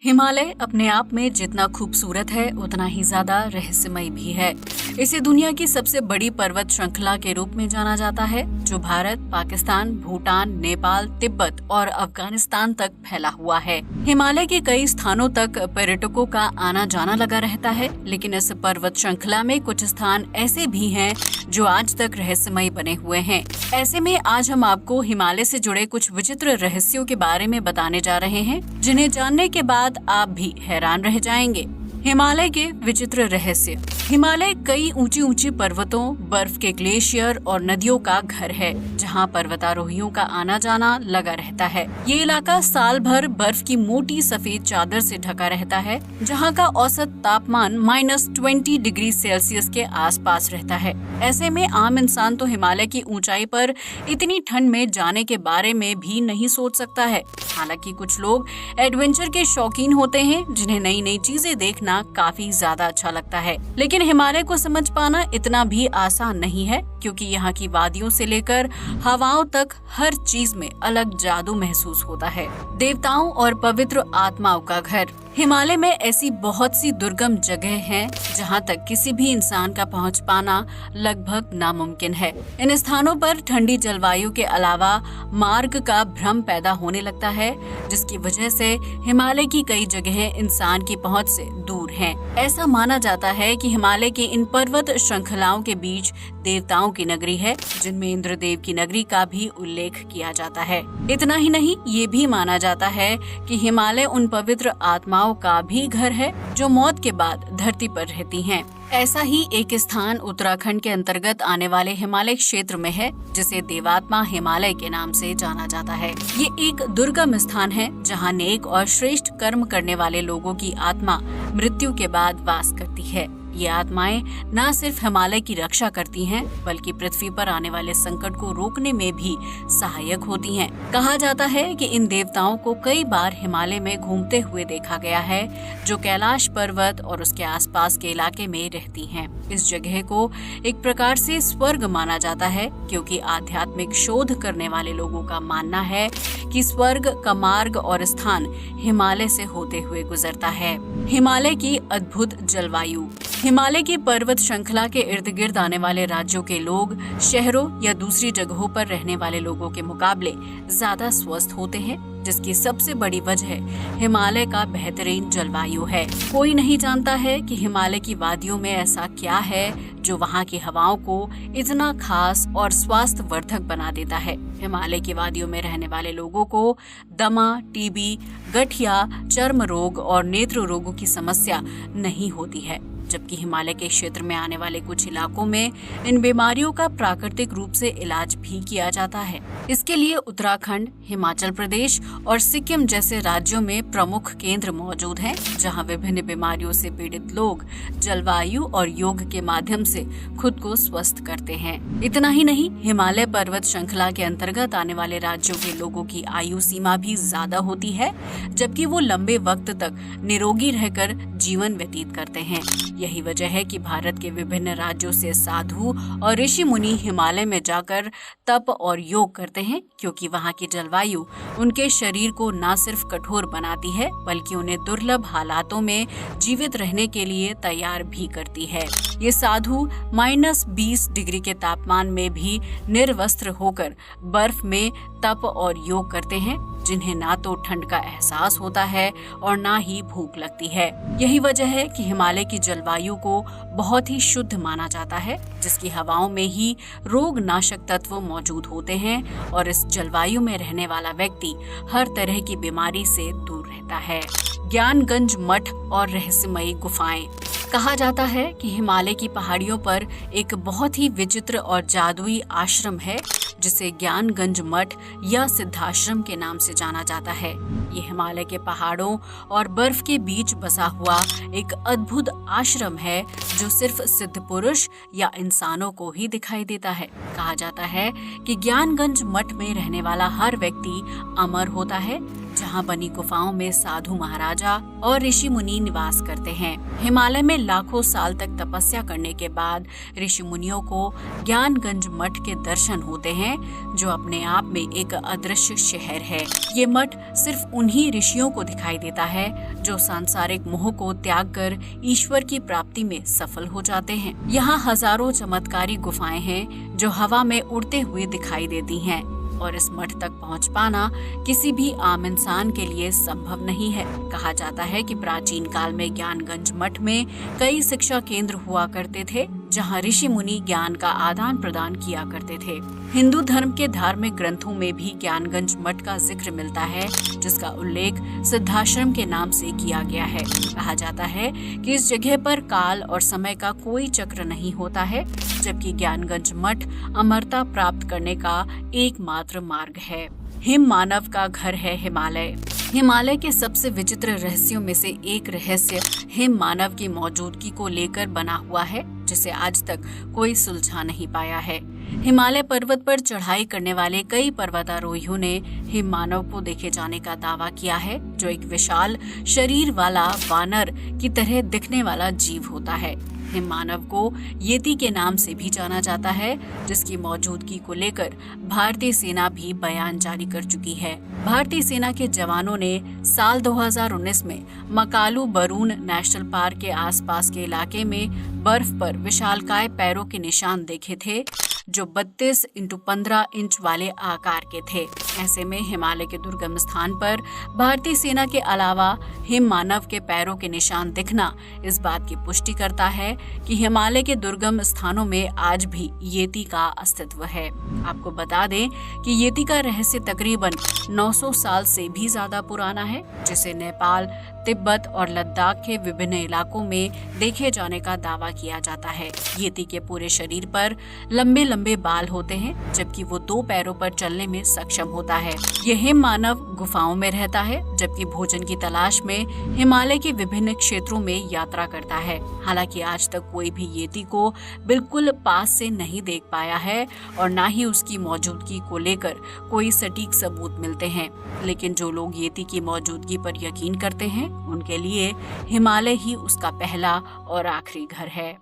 हिमालय अपने आप में जितना खूबसूरत है उतना ही ज्यादा रहस्यमय भी है। इसे दुनिया की सबसे बड़ी पर्वत श्रृंखला के रूप में जाना जाता है, जो भारत, पाकिस्तान, भूटान, नेपाल, तिब्बत और अफगानिस्तान तक फैला हुआ है। हिमालय के कई स्थानों तक पर्यटकों का आना जाना लगा रहता है, लेकिन इस पर्वत श्रृंखला में कुछ स्थान ऐसे भी हैं जो आज तक रहस्यमय बने हुए हैं। ऐसे में आज हम आपको हिमालय से जुड़े कुछ विचित्र रहस्यों के बारे में बताने जा रहे हैं, जिन्हें जानने के बाद आप भी हैरान रह जाएंगे। हिमालय के विचित्र रहस्य। हिमालय कई ऊंची ऊंची पर्वतों, बर्फ के ग्लेशियर और नदियों का घर है, जहां पर्वतारोहियों का आना जाना लगा रहता है। ये इलाका साल भर बर्फ की मोटी सफेद चादर से ढका रहता है, जहां का औसत तापमान -20 डिग्री सेल्सियस के आसपास रहता है। ऐसे में आम इंसान तो हिमालय की ऊंचाई पर इतनी ठंड में जाने के बारे में भी नहीं सोच सकता है। हालांकि कुछ लोग एडवेंचर के शौकीन होते हैं, जिन्हें नई नई चीजें देखना काफी ज्यादा अच्छा लगता है। लेकिन हिमालय को समझ पाना इतना भी आसान नहीं है, क्योंकि यहाँ की वादियों से लेकर हवाओं तक हर चीज में अलग जादू महसूस होता है। देवताओं और पवित्र आत्माओं का घर। हिमालय में ऐसी बहुत सी दुर्गम जगह हैं, जहां तक किसी भी इंसान का पहुंच पाना लगभग नामुमकिन है। इन स्थानों पर ठंडी जलवायु के अलावा मार्ग का भ्रम पैदा होने लगता है, जिसकी वजह से हिमालय की कई जगहें इंसान की पहुंच से दूर हैं। ऐसा माना जाता है कि हिमालय के इन पर्वत श्रृंखलाओं के बीच देवताओं की नगरी है, जिनमें इंद्रदेव की नगरी का भी उल्लेख किया जाता है। इतना ही नहीं, ये भी माना जाता है कि हिमालय उन पवित्र आत्माओं का भी घर है जो मौत के बाद धरती पर रहती हैं। ऐसा ही एक स्थान उत्तराखंड के अंतर्गत आने वाले हिमालय क्षेत्र में है, जिसे देवात्मा हिमालय के नाम से जाना जाता है। ये एक दुर्गम स्थान है, जहां नेक और श्रेष्ठ कर्म करने वाले लोगों की आत्मा मृत्यु के बाद वास करती है। ये आत्माएं न सिर्फ हिमालय की रक्षा करती हैं, बल्कि पृथ्वी पर आने वाले संकट को रोकने में भी सहायक होती हैं। कहा जाता है कि इन देवताओं को कई बार हिमालय में घूमते हुए देखा गया है, जो कैलाश पर्वत और उसके आसपास के इलाके में रहती हैं। इस जगह को एक प्रकार से स्वर्ग माना जाता है, क्योंकि आध्यात्मिक शोध करने वाले लोगों का मानना है कि स्वर्ग का मार्ग और स्थान हिमालय से होते हुए गुजरता है। हिमालय की अद्भुत जलवायु। हिमालय की पर्वत श्रृंखला के इर्द गिर्द आने वाले राज्यों के लोग शहरों या दूसरी जगहों पर रहने वाले लोगों के मुकाबले ज्यादा स्वस्थ होते हैं, जिसकी सबसे बड़ी वजह हिमालय का बेहतरीन जलवायु है। कोई नहीं जानता है कि हिमालय की वादियों में ऐसा क्या है जो वहाँ की हवाओं को इतना खास और स्वास्थ्यवर्धक बना देता है। हिमालय की वादियों में रहने वाले लोगों को दमा, टीबी, गठिया, चर्म रोग और नेत्र रोगों की समस्या नहीं होती है, जबकि हिमालय के क्षेत्र में आने वाले कुछ इलाकों में इन बीमारियों का प्राकृतिक रूप से इलाज भी किया जाता है। इसके लिए उत्तराखंड, हिमाचल प्रदेश और सिक्किम जैसे राज्यों में प्रमुख केंद्र मौजूद हैं, जहां विभिन्न बीमारियों से पीड़ित लोग जलवायु और योग के माध्यम से खुद को स्वस्थ करते हैं। इतना ही नहीं, हिमालय पर्वत श्रृंखला के अंतर्गत आने वाले राज्यों के लोगों की आयु सीमा भी ज्यादा होती है, जबकि वो लंबे वक्त तक निरोगी रहकर जीवन व्यतीत करते हैं। यही वजह है कि भारत के विभिन्न राज्यों से साधु और ऋषि मुनि हिमालय में जाकर तप और योग करते हैं, क्योंकि वहाँ की जलवायु उनके शरीर को न सिर्फ कठोर बनाती है, बल्कि उन्हें दुर्लभ हालातों में जीवित रहने के लिए तैयार भी करती है। ये साधु -20 डिग्री के तापमान में भी निर्वस्त्र होकर बर्फ में तप और योग करते हैं, जिन्हें ना तो ठंड का एहसास होता है और ना ही भूख लगती है। यही वजह है कि हिमालय की जलवायु को बहुत ही शुद्ध माना जाता है, जिसकी हवाओं में ही रोग नाशक तत्व मौजूद होते हैं, और इस जलवायु में रहने वाला व्यक्ति हर तरह की बीमारी से दूर रहता है। ज्ञानगंज मठ और रहस्यमयी गुफाएं। कहा जाता है कि हिमालय की पहाड़ियों पर एक बहुत ही विचित्र और जादुई आश्रम है, जिसे ज्ञानगंज मठ या सिद्धाश्रम के नाम से जाना जाता है। ये हिमालय के पहाड़ों और बर्फ के बीच बसा हुआ एक अद्भुत आश्रम है, जो सिर्फ सिद्ध पुरुष या इंसानों को ही दिखाई देता है। कहा जाता है कि ज्ञानगंज मठ में रहने वाला हर व्यक्ति अमर होता है, जहां बनी गुफाओं में साधु महाराजा और ऋषि मुनि निवास करते हैं। हिमालय में लाखों साल तक तपस्या करने के बाद ऋषि मुनियों को ज्ञानगंज मठ के दर्शन होते हैं, जो अपने आप में एक अदृश्य शहर है। ये मठ सिर्फ उन्हीं ऋषियों को दिखाई देता है जो सांसारिक मोह को त्याग कर ईश्वर की प्राप्ति में सफल हो जाते हैं। यहाँ हजारों चमत्कारी गुफाएं हैं जो हवा में उड़ते हुए दिखाई देती हैं, और इस मठ तक पहुंच पाना किसी भी आम इंसान के लिए संभव नहीं है। कहा जाता है कि प्राचीन काल में ज्ञानगंज मठ में कई शिक्षा केंद्र हुआ करते थे, जहां ऋषि मुनि ज्ञान का आदान प्रदान किया करते थे। हिंदू धर्म के धार्मिक ग्रंथों में भी ज्ञानगंज मठ का जिक्र मिलता है, जिसका उल्लेख सिद्धाश्रम के नाम से किया गया है। कहा जाता है कि इस जगह पर काल और समय का कोई चक्र नहीं होता है, जबकि ज्ञानगंज मठ अमरता प्राप्त करने का एकमात्र मार्ग है। हिम मानव का घर है हिमालय। हिमालय के सबसे विचित्र रहस्यों में से एक रहस्य हिम मानव की मौजूदगी को लेकर बना हुआ है, जिसे आज तक कोई सुलझा नहीं पाया है। हिमालय पर्वत पर चढ़ाई करने वाले कई पर्वतारोहियों ने हिम मानव को देखे जाने का दावा किया है, जो एक विशाल शरीर वाला वानर की तरह दिखने वाला जीव होता है। हिम मानव को येती के नाम से भी जाना जाता है, जिसकी मौजूदगी को लेकर भारतीय सेना भी बयान जारी कर चुकी है। भारतीय सेना के जवानों ने साल 2019 में मकालू बरून नेशनल पार्क के आसपास के इलाके में बर्फ पर विशालकाय पैरों के निशान देखे थे, जो 32 × 15 इंच वाले आकार के थे। ऐसे में हिमालय के दुर्गम स्थान पर भारतीय सेना के अलावा हिम मानव के पैरों के निशान दिखना इस बात की पुष्टि करता है कि हिमालय के दुर्गम स्थानों में आज भी येती का अस्तित्व है। आपको बता दें कि येती का रहस्य तकरीबन 900 साल से भी ज्यादा पुराना है, जिसे नेपाल, तिब्बत और लद्दाख के विभिन्न इलाकों में देखे जाने का दावा किया जाता है। येती के पूरे शरीर पर लंबे लंबे बाल होते हैं, जबकि वो 2 पैरों पर चलने में सक्षम होता है। यह हिम मानव गुफाओं में रहता है, जबकि भोजन की तलाश में हिमालय के विभिन्न क्षेत्रों में यात्रा करता है। हालांकि आज तक कोई भी येती को बिल्कुल पास से नहीं देख पाया है और न ही उसकी मौजूदगी को लेकर कोई सटीक सबूत मिलते हैं। लेकिन जो लोग येती की मौजूदगी पर यकीन करते हैं, उनके लिए हिमालय ही उसका पहला और आखिरी घर है।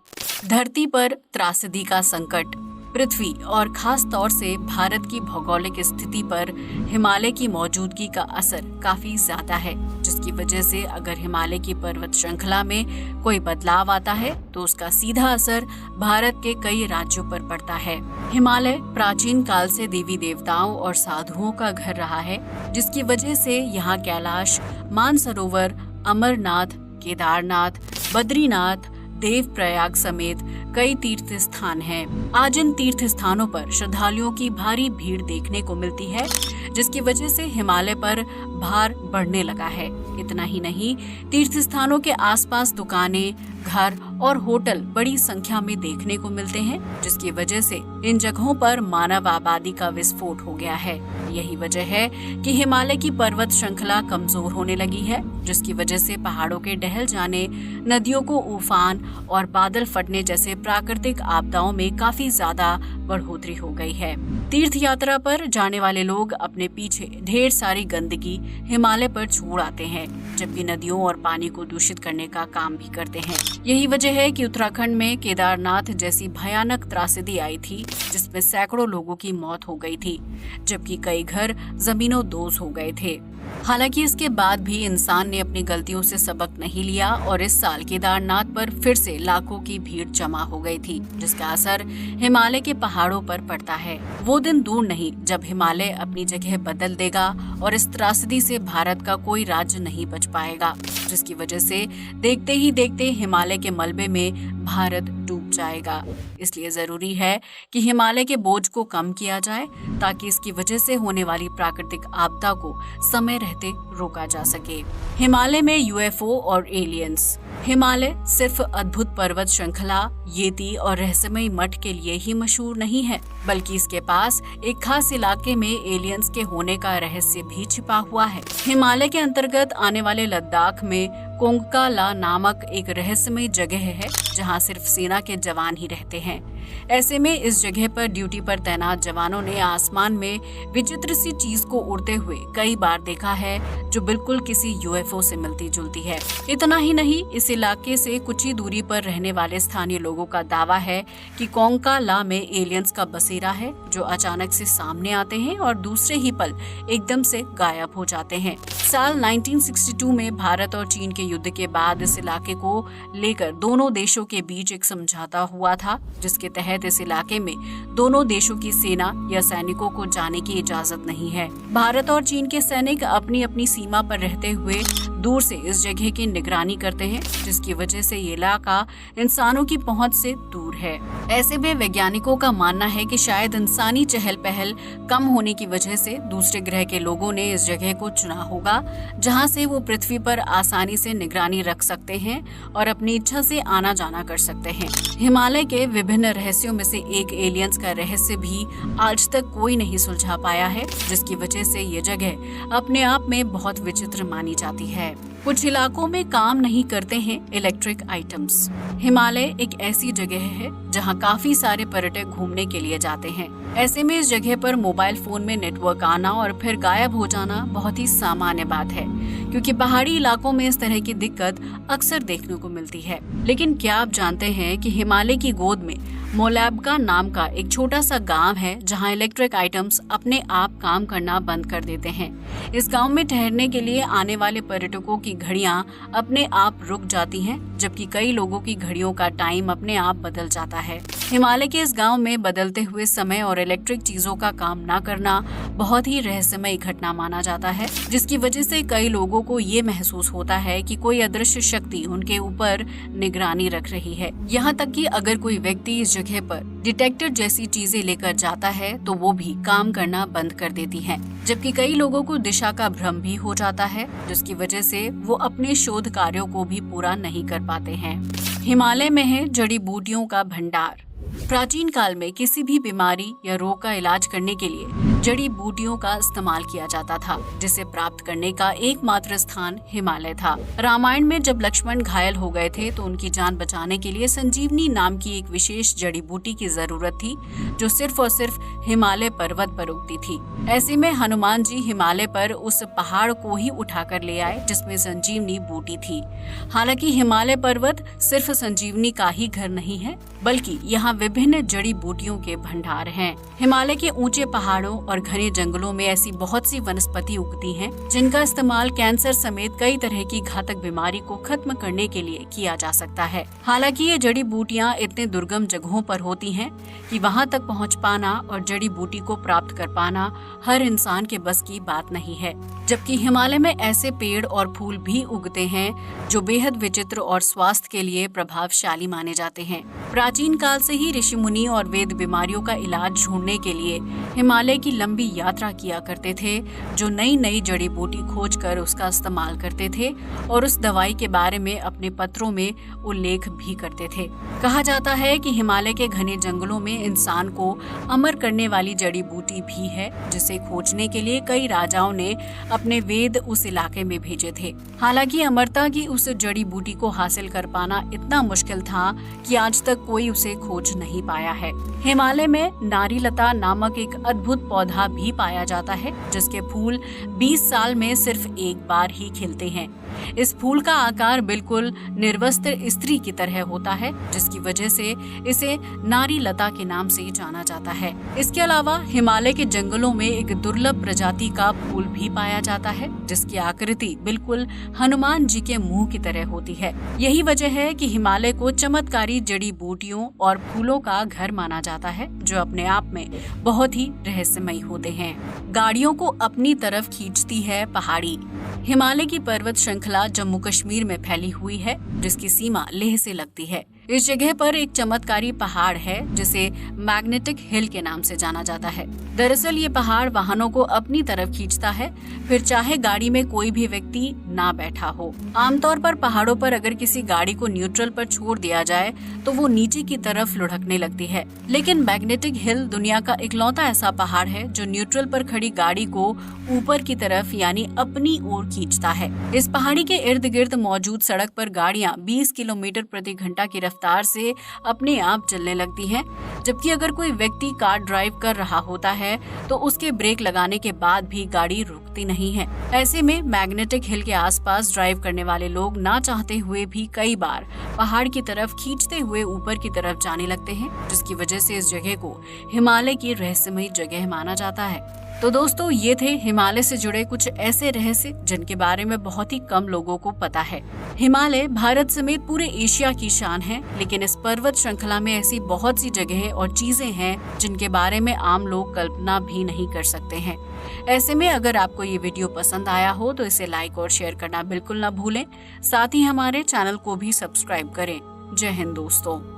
धरती पर त्रासदी का संकट। पृथ्वी और खास तौर से भारत की भौगोलिक स्थिति पर हिमालय की मौजूदगी का असर काफी ज्यादा है, जिसकी वजह से अगर हिमालय की पर्वत श्रृंखला में कोई बदलाव आता है तो उसका सीधा असर भारत के कई राज्यों पर पड़ता है। हिमालय प्राचीन काल से देवी देवताओं और साधुओं का घर रहा है, जिसकी वजह से यहाँ कैलाश, मानसरोवर, अमरनाथ, केदारनाथ, बद्रीनाथ, देवप्रयाग समेत कई तीर्थ स्थान हैं। आज इन तीर्थ स्थानों पर श्रद्धालुओं की भारी भीड़ देखने को मिलती है, जिसकी वजह से हिमालय पर भार बढ़ने लगा है। इतना ही नहीं, तीर्थ स्थानों के आसपास दुकानें, घर और होटल बड़ी संख्या में देखने को मिलते हैं, जिसकी वजह से इन जगहों पर मानव आबादी का विस्फोट हो गया है। यही वजह है कि हिमालय की पर्वत श्रृंखला कमजोर होने लगी है, जिसकी वजह से पहाड़ों के ढह जाने, नदियों को उफान और बादल फटने जैसे प्राकृतिक आपदाओं में काफी ज्यादा बढ़ोतरी हो गई है। तीर्थ यात्रा पर जाने वाले लोग अपने पीछे ढेर सारी गंदगी हिमालय पर छोड़ आते हैं, जबकि नदियों और पानी को दूषित करने का काम भी करते हैं। यही वजह है कि उत्तराखंड में केदारनाथ जैसी भयानक त्रासदी आई थी, जिसमें सैकड़ों लोगों की मौत हो गई थी, जबकि कई घर जमीनों-दोज हो गए थे। हालांकि इसके बाद भी इंसान ने अपनी गलतियों से सबक नहीं लिया और इस साल केदारनाथ पर फिर से लाखों की भीड़ जमा हो गई थी, जिसका असर हिमालय के पहाड़ों पर पड़ता है। वो दिन दूर नहीं जब हिमालय अपनी जगह बदल देगा और इस त्रासदी से भारत का कोई राज्य नहीं बच पाएगा, जिसकी वजह से देखते ही देखते हिमालय के मलबे में भारत डूब जाएगा। इसलिए जरूरी है कि हिमालय के बोझ को कम किया जाए, ताकि इसकी वजह से होने वाली प्राकृतिक आपदा को समय रहते रोका जा सके। हिमालय में यूएफओ और एलियंस। हिमालय सिर्फ अद्भुत पर्वत श्रृंखला, येती और रहस्यमयी मठ के लिए ही मशहूर नहीं है, बल्कि इसके पास एक खास इलाके में एलियंस के होने का रहस्य भी छिपा हुआ है। हिमालय के अंतर्गत आने वाले लद्दाख में कोंगका ला नामक एक रहस्यमय जगह है, जहां सिर्फ सेना के जवान ही रहते हैं। ऐसे में इस जगह पर ड्यूटी पर तैनात जवानों ने आसमान में विचित्र सी चीज को उड़ते हुए कई बार देखा है, जो बिल्कुल किसी यूएफओ से मिलती जुलती है। इतना ही नहीं, इस इलाके से कुछ ही दूरी पर रहने वाले स्थानीय लोगों का दावा है कि कोंका ला में एलियंस का बसेरा है, जो अचानक से सामने आते हैं और दूसरे ही पल एकदम से गायब हो जाते हैं। साल 1962 में भारत और चीन के युद्ध के बाद इस इलाके को लेकर दोनों देशों के बीच एक समझौता हुआ था, जिसके तहत इस इलाके में दोनों देशों की सेना या सैनिकों को जाने की इजाजत नहीं है। भारत और चीन के सैनिक अपनी अपनी सीमा पर रहते हुए दूर से इस जगह की निगरानी करते हैं, जिसकी वजह से ये इलाका इंसानों की पहुंच से दूर है। ऐसे में वैज्ञानिकों का मानना है कि शायद इंसानी चहल पहल कम होने की वजह से दूसरे ग्रह के लोगों ने इस जगह को चुना होगा, जहां से वो पृथ्वी पर आसानी से निगरानी रख सकते हैं और अपनी इच्छा से आना जाना कर सकते हैं। हिमालय के विभिन्न रहस्यों में से एक एलियंस का रहस्य भी आज तक कोई नहीं सुलझा पाया है, जिसकी वजह से ये जगह अपने आप में बहुत विचित्र मानी जाती है। कुछ इलाकों में काम नहीं करते हैं इलेक्ट्रिक आइटम्स। हिमालय एक ऐसी जगह है जहां काफी सारे पर्यटक घूमने के लिए जाते हैं। ऐसे में इस जगह पर मोबाइल फोन में नेटवर्क आना और फिर गायब हो जाना बहुत ही सामान्य बात है, क्योंकि पहाड़ी इलाकों में इस तरह की दिक्कत अक्सर देखने को मिलती है। लेकिन क्या आप जानते हैं कि हिमालय की गोद में मोलैब्का नाम का एक छोटा सा गांव है, जहां इलेक्ट्रिक आइटम्स अपने आप काम करना बंद कर देते हैं। इस गांव में ठहरने के लिए आने वाले पर्यटकों की घड़ियां अपने आप रुक जाती हैं, जबकि कई लोगों की घड़ियों का टाइम अपने आप बदल जाता है। हिमालय के इस गांव में बदलते हुए समय और इलेक्ट्रिक चीजों का काम न करना बहुत ही रहस्यमय घटना माना जाता है, जिसकी वजह से कई लोगों को ये महसूस होता है कि कोई अदृश्य शक्ति उनके ऊपर निगरानी रख रही है। यहाँ तक कि अगर कोई व्यक्ति इस जगह पर डिटेक्टर जैसी चीजें लेकर जाता है तो वो भी काम करना बंद कर देती हैं, जबकि कई लोगों को दिशा का भ्रम भी हो जाता है, जिसकी वजह से वो अपने शोध कार्यों को भी पूरा नहीं कर पाते हैं। हिमालय में है जड़ी बूटियों का भंडार। प्राचीन काल में किसी भी बीमारी या रोग का इलाज करने के लिए जड़ी बूटियों का इस्तेमाल किया जाता था, जिसे प्राप्त करने का एकमात्र स्थान हिमालय था। रामायण में जब लक्ष्मण घायल हो गए थे तो उनकी जान बचाने के लिए संजीवनी नाम की एक विशेष जड़ी बूटी की जरूरत थी, जो सिर्फ और सिर्फ हिमालय पर्वत पर उगती थी। ऐसे में हनुमान जी हिमालय पर उस पहाड़ को ही उठाकर ले आए जिसमें संजीवनी बूटी थी। हालांकि हिमालय पर्वत सिर्फ संजीवनी का ही घर नहीं है, बल्कि यहाँ विभिन्न जड़ी बूटियों के भंडार हैं। हिमालय के ऊंचे पहाड़ों और घने जंगलों में ऐसी बहुत सी वनस्पति उगती हैं, जिनका इस्तेमाल कैंसर समेत कई तरह की घातक बीमारी को खत्म करने के लिए किया जा सकता है। हालांकि ये जड़ी बूटियां इतने दुर्गम जगहों पर होती हैं कि वहां तक पहुंच पाना और जड़ी बूटी को प्राप्त कर पाना हर इंसान के बस की बात नहीं है। जबकि हिमालय में ऐसे पेड़ और फूल भी उगते हैं जो बेहद विचित्र और स्वास्थ्य के लिए प्रभावशाली माने जाते हैं। प्राचीन काल से ही ऋषि मुनि और वेद बीमारियों का इलाज ढूंढने के लिए हिमालय की लंबी यात्रा किया करते थे, जो नई नई जड़ी बूटी खोज कर उसका इस्तेमाल करते थे और उस दवाई के बारे में अपने पत्रों में उल्लेख भी करते थे। कहा जाता है कि हिमालय के घने जंगलों में इंसान को अमर करने वाली जड़ी बूटी भी है, जिसे खोजने के लिए कई राजाओं ने अपने वेद उस इलाके में भेजे थे। हालांकि अमरता की उस जड़ी बूटी को हासिल कर पाना इतना मुश्किल था कि आज तक कोई उसे खोज नहीं पाया है। हिमालय में नारीलता नामक एक अद्भुत पौधा भी पाया जाता है, जिसके फूल 20 साल में सिर्फ एक बार ही खिलते हैं। इस फूल का आकार बिल्कुल निर्वस्त्र स्त्री की तरह होता है, जिसकी वजह से इसे नारीलता के नाम से जाना जाता है। इसके अलावा हिमालय के जंगलों में एक दुर्लभ प्रजाति का फूल भी पाया जाता है, जिसकी आकृति बिल्कुल हनुमान जी के मुंह की तरह होती है। यही वजह है कि हिमालय को चमत्कारी जड़ी बूटियों और फूलों का घर माना जाता है, जो अपने आप में बहुत ही रहस्यमयी होते हैं। गाड़ियों को अपनी तरफ खींचती है पहाड़ी। हिमालय की पर्वत श्रृंखला जम्मू कश्मीर में फैली हुई है, जिसकी सीमा लेह से लगती है। इस जगह पर एक चमत्कारी पहाड़ है जिसे मैग्नेटिक हिल के नाम से जाना जाता है। दरअसल ये पहाड़ वाहनों को अपनी तरफ खींचता है, फिर चाहे गाड़ी में कोई भी व्यक्ति ना बैठा हो। आमतौर पर पहाड़ों पर अगर किसी गाड़ी को न्यूट्रल पर छोड़ दिया जाए तो वो नीचे की तरफ लुढ़कने लगती है, लेकिन मैग्नेटिक हिल दुनिया का इकलौता ऐसा पहाड़ है जो न्यूट्रल पर खड़ी गाड़ी को ऊपर की तरफ यानी अपनी ओर खींचता है। इस पहाड़ी के इर्द गिर्द मौजूद सड़क पर गाड़ियां 20 किलोमीटर प्रति घंटा की रफ्तार से अपने आप चलने लगती हैं, जबकि अगर कोई व्यक्ति कार ड्राइव कर रहा होता है तो उसके ब्रेक लगाने के बाद भी गाड़ी रुकती नहीं है। ऐसे में मैग्नेटिक हिल के आसपास ड्राइव करने वाले लोग ना चाहते हुए भी कई बार पहाड़ की तरफ खींचते हुए ऊपर की तरफ जाने लगते हैं, जिसकी वजह से इस जगह को हिमालय की रहस्यमयी जगह माना जाता है। तो दोस्तों, ये थे हिमालय से जुड़े कुछ ऐसे रहस्य जिनके बारे में बहुत ही कम लोगों को पता है। हिमालय भारत समेत पूरे एशिया की शान है, लेकिन इस पर्वत श्रृंखला में ऐसी बहुत सी जगहें और चीजें हैं जिनके बारे में आम लोग कल्पना भी नहीं कर सकते हैं। ऐसे में अगर आपको ये वीडियो पसंद आया हो तो इसे लाइक और शेयर करना बिल्कुल ना भूलें। साथ ही हमारे चैनल को भी सब्सक्राइब करें। जय हिंद दोस्तों।